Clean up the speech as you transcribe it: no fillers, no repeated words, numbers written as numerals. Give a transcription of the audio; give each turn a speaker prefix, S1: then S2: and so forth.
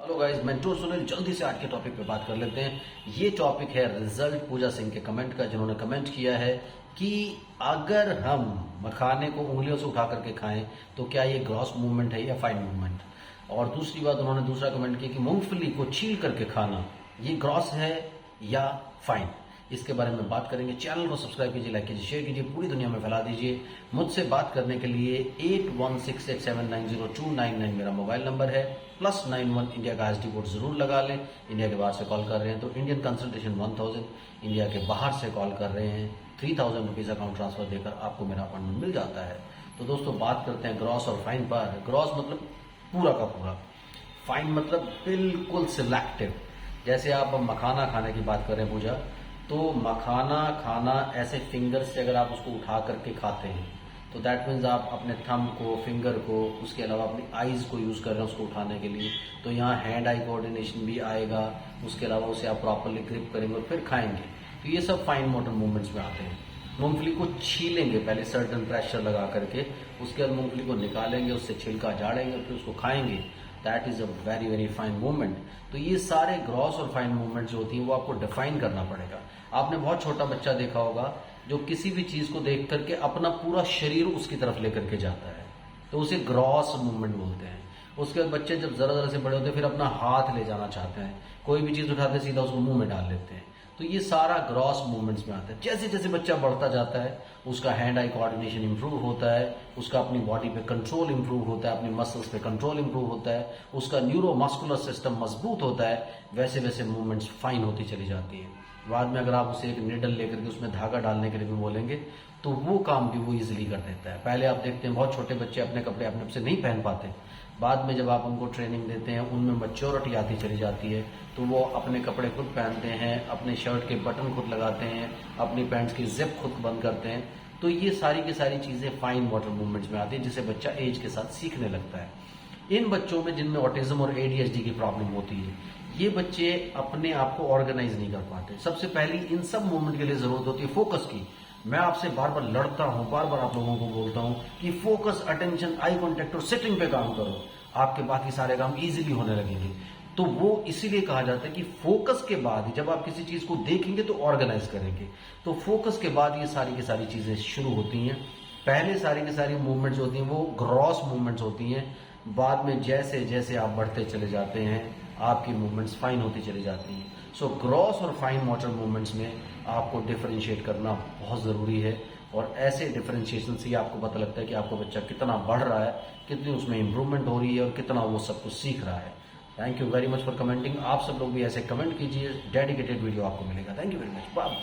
S1: Hello guys, मैं to Sunil जल्दी से आज के टॉपिक पे बात कर लेते हैं। ये टॉपिक है रिजल्ट पूजा सिंह के कमेंट का, जिन्होंने कमेंट किया है कि अगर हम मखाने को उंगलियों से उठा करके खाएं तो क्या ये ग्रॉस मूवमेंट है या फाइन मूवमेंट। और दूसरी बात, उन्होंने दूसरा कमेंट किया कि मूंगफली को छील करके खाना ये ग्रॉस है या फाइन। इसके बारे में बात करेंगे। चैनल को सब्सक्राइब कीजिए, लाइक कीजिए, शेयर कीजिए, पूरी दुनिया में फैला दीजिए। मुझसे बात करने के लिए 8168790299 मेरा मोबाइल नंबर है। +91 इंडिया का एसडी कोड जरूर लगा लें। इंडिया के बाहर से कॉल कर रहे हैं तो इंडियन कंसल्टेशन 1000, इंडिया के बाहर से कॉल कर रहे हैं 3000 रुपीज अकाउंट ट्रांसफर देकर आपको मेरा अपॉइंटमेंट मिल जाता है। तो दोस्तों, बात करते हैं ग्रॉस और फाइन पर। ग्रॉस मतलब पूरा का पूरा, फाइन मतलब बिल्कुल सिलेक्टिव। जैसे आप मखाना खाने की बात करें पूजा, तो मखाना खाना ऐसे फिंगर से अगर आप उसको उठा करके खाते हैं तो दैट मीन्स आप अपने थंब को, फिंगर को, उसके अलावा अपनी आईज को यूज कर रहे हैं उसको उठाने के लिए। तो यहाँ हैंड आई कोऑर्डिनेशन भी आएगा। उसके अलावा उसे आप प्रॉपरली ग्रिप करेंगे और फिर खाएंगे। तो ये सब फाइन मोटर मूवमेंट्स में आते हैं। मूंगफली को छीलेंगे पहले सर्टन प्रेशर लगा करके, उसके बाद मूंगफली को निकालेंगे, उससे छिलका झाड़ेंगे, फिर उसको खाएंगे। That is a very very fine movement. तो ये सारे ग्रॉस और फाइन मूवमेंट जो होती है वो आपको डिफाइन करना पड़ेगा। आपने बहुत छोटा बच्चा देखा होगा जो किसी भी चीज को देख करके अपना पूरा शरीर उसकी तरफ लेकर के जाता है, तो उसे ग्रॉस मूवमेंट बोलते हैं। उसके बाद बच्चे जब जरा जरा से बड़े होते हैं फिर अपना हाथ ले जाना चाहते हैं, कोई भी चीज उठाते सीधा उसको मुंह में डाल लेते हैं। तो ये सारा ग्रॉस मूवमेंट्स में आता है। जैसे जैसे बच्चा बढ़ता जाता है उसका हैंड आई कोऑर्डिनेशन इंप्रूव होता है, उसका अपनी बॉडी पे कंट्रोल इंप्रूव होता है, अपनी मसल्स पे कंट्रोल इंप्रूव होता है, उसका न्यूरोमस्कुलर सिस्टम मजबूत होता है। वैसे वैसे मूवमेंट्स फाइन होती चली जाती है। बाद में अगर आप उसे एक निडल लेकर के उसमें धागा डालने के लिए भी बोलेंगे तो वो काम भी वो इजिली कर देता है। पहले आप देखते हैं बहुत छोटे बच्चे अपने कपड़े अपने से नहीं पहन पाते। बाद में जब आप उनको ट्रेनिंग देते हैं उनमें मैच्योरिटी आती चली जाती है, तो वो अपने कपड़े खुद पहनते हैं, अपने शर्ट के बटन खुद लगाते हैं, अपनी पैंट्स की जिप खुद बंद करते हैं। तो ये सारी की सारी चीजें फाइन मोटर मूवमेंट्स में आती है, जिसे बच्चा एज के साथ सीखने लगता है। इन बच्चों में जिनमें ऑटिज्म और एडीएचडी की प्रॉब्लम होती है, ये बच्चे अपने आप को ऑर्गेनाइज नहीं कर पाते। सबसे पहली इन सब मूवमेंट के लिए जरूरत होती है फोकस की। मैं आपसे बार बार लड़ता हूं, बार बार आप लोगों को बोलता हूं कि फोकस, अटेंशन, आई कांटेक्ट और सिटिंग पे काम करो, आपके बाकी सारे काम इजीली होने लगेंगे। तो वो इसीलिए कहा जाता है कि फोकस के बाद जब आप किसी चीज को देखेंगे तो ऑर्गेनाइज करेंगे। तो फोकस के बाद ये सारी की सारी चीजें शुरू होती हैं। पहले सारी की सारी मूवमेंट्स होती हैं वो ग्रॉस मूवमेंट्स होती हैं। बाद में जैसे जैसे आप बढ़ते चले जाते हैं आपकी मूवमेंट्स फाइन होती चली जाती हैं। सो ग्रॉस और फाइन मोटर मूवमेंट्स में आपको डिफरेंशिएट करना बहुत जरूरी है। और ऐसे डिफरेंशिएशन से आपको पता लगता है कि आपका बच्चा कितना बढ़ रहा है, कितनी उसमें इंप्रूवमेंट हो रही है और कितना वो सब कुछ सीख रहा है। Thank you very much for commenting. आप सब लोग भी ऐसे कमेंट कीजिए, डेडिकेटेड वीडियो आपको मिलेगा। Thank you very much. Bye bye.